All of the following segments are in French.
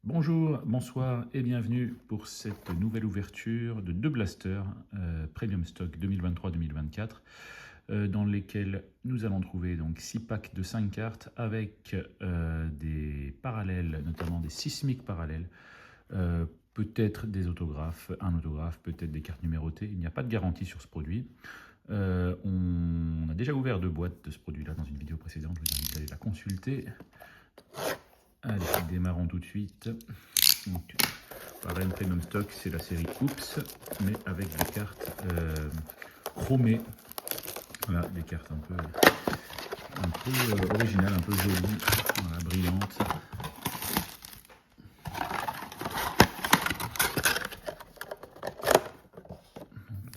Bonjour, bonsoir et bienvenue pour cette nouvelle ouverture de deux blasters Premium Stock 2023-2024 dans lesquels nous allons trouver donc 6 packs de 5 cartes avec des parallèles, notamment des sismiques parallèles, peut-être des autographes, un autographe, peut-être des cartes numérotées. Il n'y a pas de garantie sur ce produit. On a déjà ouvert 2 boîtes de ce produit-là dans une vidéo précédente, je vous invite à aller la consulter. Allez, démarrons tout de suite. Donc, pareil, Premium Stock, c'est la série Oops, mais avec des cartes chromées. Voilà, des cartes un peu originales, un peu jolies, voilà, brillantes. Donc,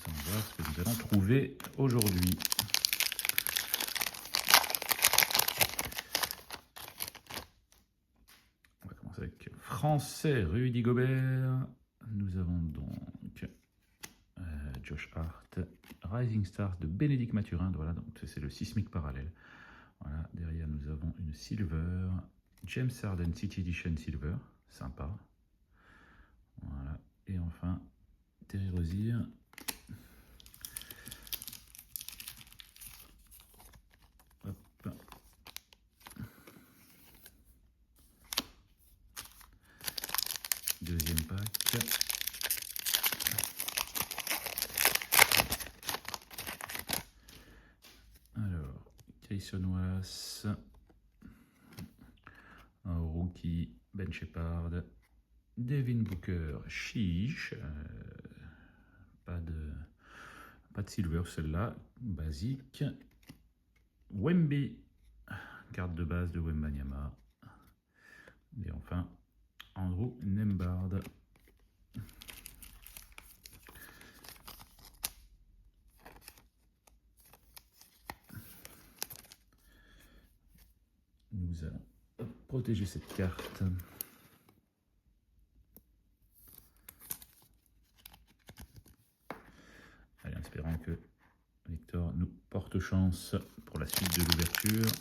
on va voir ce que nous allons trouver aujourd'hui. On va commencer avec Français, Rudy Gobert. Nous avons donc Josh Hart, Rising Stars de Bénédicte Mathurin. Voilà, donc c'est le sismique parallèle. Voilà, derrière nous avons une Silver, James Harden City Edition Silver, sympa. Voilà, et enfin Terry Rozier. Hop. Deuxième pack. Alors, Kayson Wallace, un rookie, Ben Shepard, Devin Booker, Sheesh, pas de silver celle-là, basique. Wemby, carte de base de Wembanyama. Et enfin, Andrew Nembhard. Nous allons protéger cette carte. Allez, en espérant que Victor nous porte chance pour la suite de l'ouverture.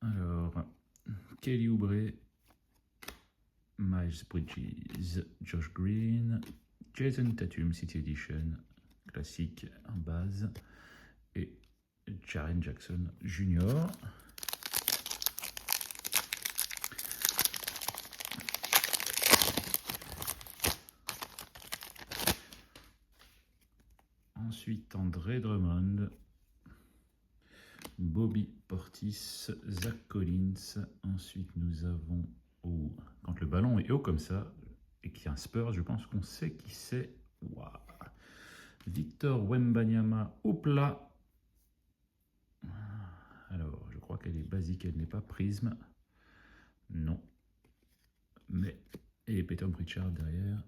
Alors, Kelly Oubre, Miles Bridges, Josh Green, Jason Tatum City Edition, classique en base, et Jaren Jackson Jr. Ensuite, André Drummond, Bobby Portis, Zach Collins. Ensuite, nous avons, quand le ballon est haut comme ça, et qu'il y a un Spurs, je pense qu'on sait qui c'est. Wow. Victor Wembanyama au plat. Alors, je crois qu'elle est basique, elle n'est pas prisme. Non. Mais, et Peter Pritchard derrière.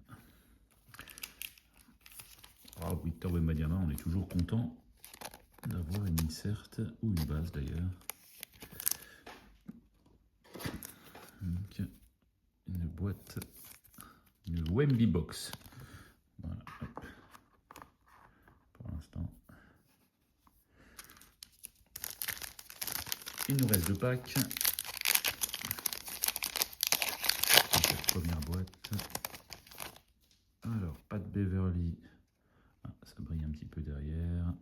Oh, Victor Wembanyama, on est toujours content d'avoir une insert ou une base d'ailleurs. Donc, une boîte, une Wemby Box. Voilà, hop. Pour l'instant. Il nous reste 2 packs. Cette première boîte. Alors, pas de Beverly. Ah, ça brille un petit peu derrière.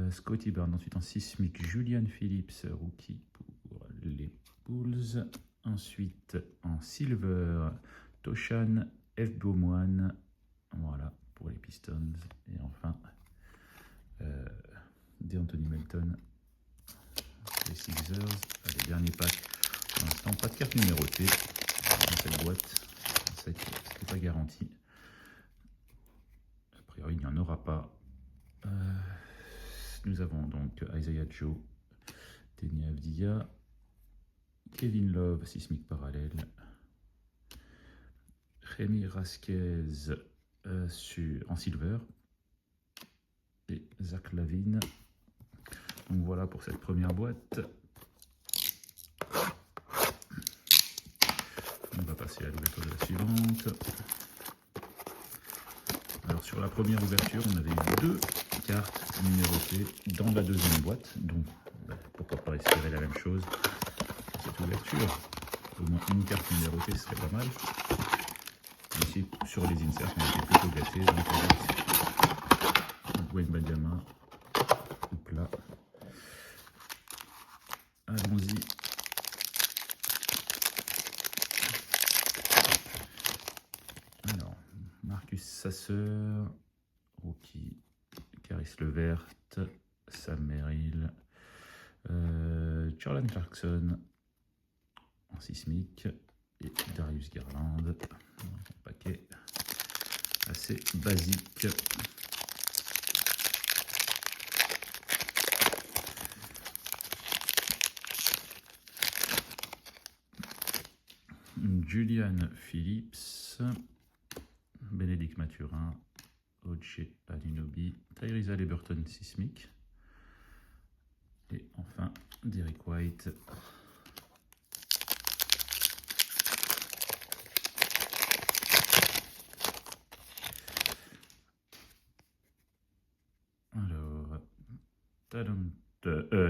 Scotty Barnes, ensuite en sismique, Julian Phillips, rookie pour les Bulls. Ensuite en silver, Toshan F. Beaumoine, voilà, pour les Pistons. Et enfin, D'Anthony Melton, les Sixers. Allez, dernier pack. Pour l'instant, pas de carte numérotée dans cette boîte. On sait que ce n'est pas garanti. A priori, il n'y en aura pas. Nous avons donc Isaiah Joe, Deni Avdija, Kevin Love, sismique parallèle, Rémi Rasquez en silver et Zach Lavine. Donc voilà pour cette première boîte. On va passer à l'ouverture de la suivante. Alors sur la première ouverture, on avait eu 2 cartes numérotées dans la deuxième boîte. Donc, pourquoi pas espérer la même chose pour cette ouverture. Au moins une carte numérotée, ce serait pas mal. Ici, sur les inserts, on était plutôt gâtés. Donc, avec Wembanyama. Hop là. Allons-y. Alors, Marcus Sasseur, rookie, Caris Levert, Sam Merrill, Jordan Clarkson en sismique et Darius Garland. Un paquet assez basique. Julian Phillips, Bénédicte Mathurin, Oje Anunoby, Tyrese Haliburton sismique. Et enfin, Derrick White. Alors,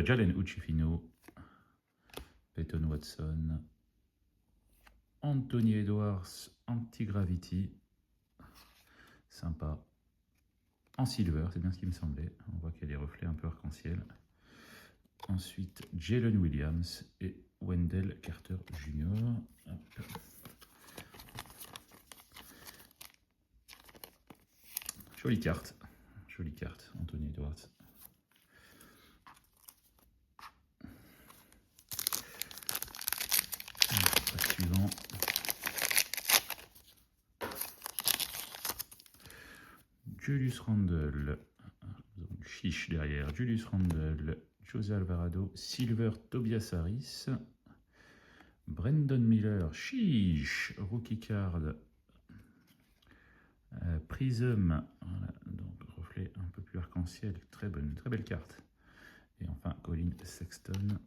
Jalen Uchifino, Peyton Watson, Anthony Edwards, Anti-Gravity, sympa, en silver, c'est bien ce qui me semblait, on voit qu'il y a des reflets un peu arc-en-ciel. Ensuite, Jalen Williams et Wendell Carter Jr. Hop. Jolie carte, Anthony Edwards. Suivant. Julius Randle, chiche derrière, Julius Randle, José Alvarado, Silver Tobias Harris, Brandon Miller, chiche, rookie card, Prism, voilà, donc reflet un peu plus arc-en-ciel, très belle carte. Et enfin Colin Sexton.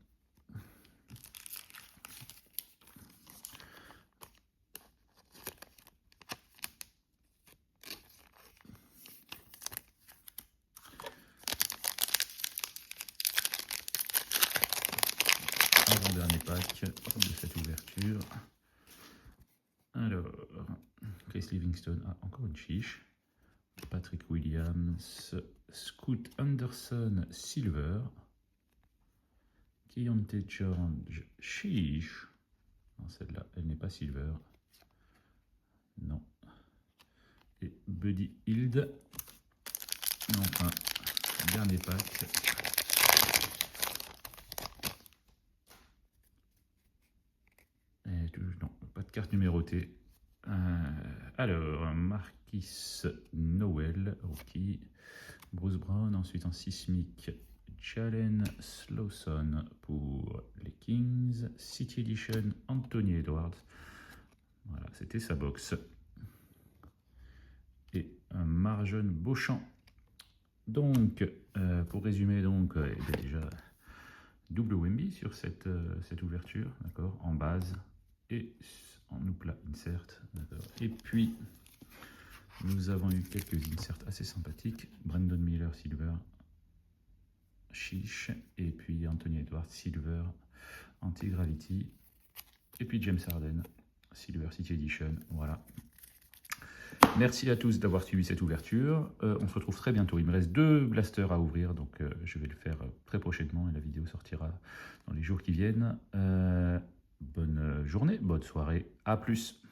Avant-dernier pack de cette ouverture. Alors, Chris Livingston, encore une chiche. Patrick Williams, Scoot Anderson, Silver. Keontae George, chiche. Non, celle-là, elle n'est pas Silver. Non. Et Buddy Hield. Enfin, dernier pack. Et non, pas de carte numérotée. Alors, Marquis Noel, rookie. Bruce Brown, ensuite en sismique. Jalen Slawson pour les Kings. City Edition, Anthony Edwards. Voilà, c'était sa box. Et un Marjon Beauchamp. Donc, pour résumer, donc, déjà, double Wemby sur cette ouverture, d'accord, en base et en oupla insert, d'accord. Et puis, nous avons eu quelques inserts assez sympathiques. Brandon Miller, Silver, chiche. Et puis Anthony Edwards, Silver, Anti-Gravity. Et puis James Harden, Silver City Edition, voilà. Merci à tous d'avoir suivi cette ouverture. On se retrouve très bientôt. Il me reste 2 blasters à ouvrir, donc je vais le faire très prochainement et la vidéo sortira dans les jours qui viennent. Bonne journée, bonne soirée, à plus.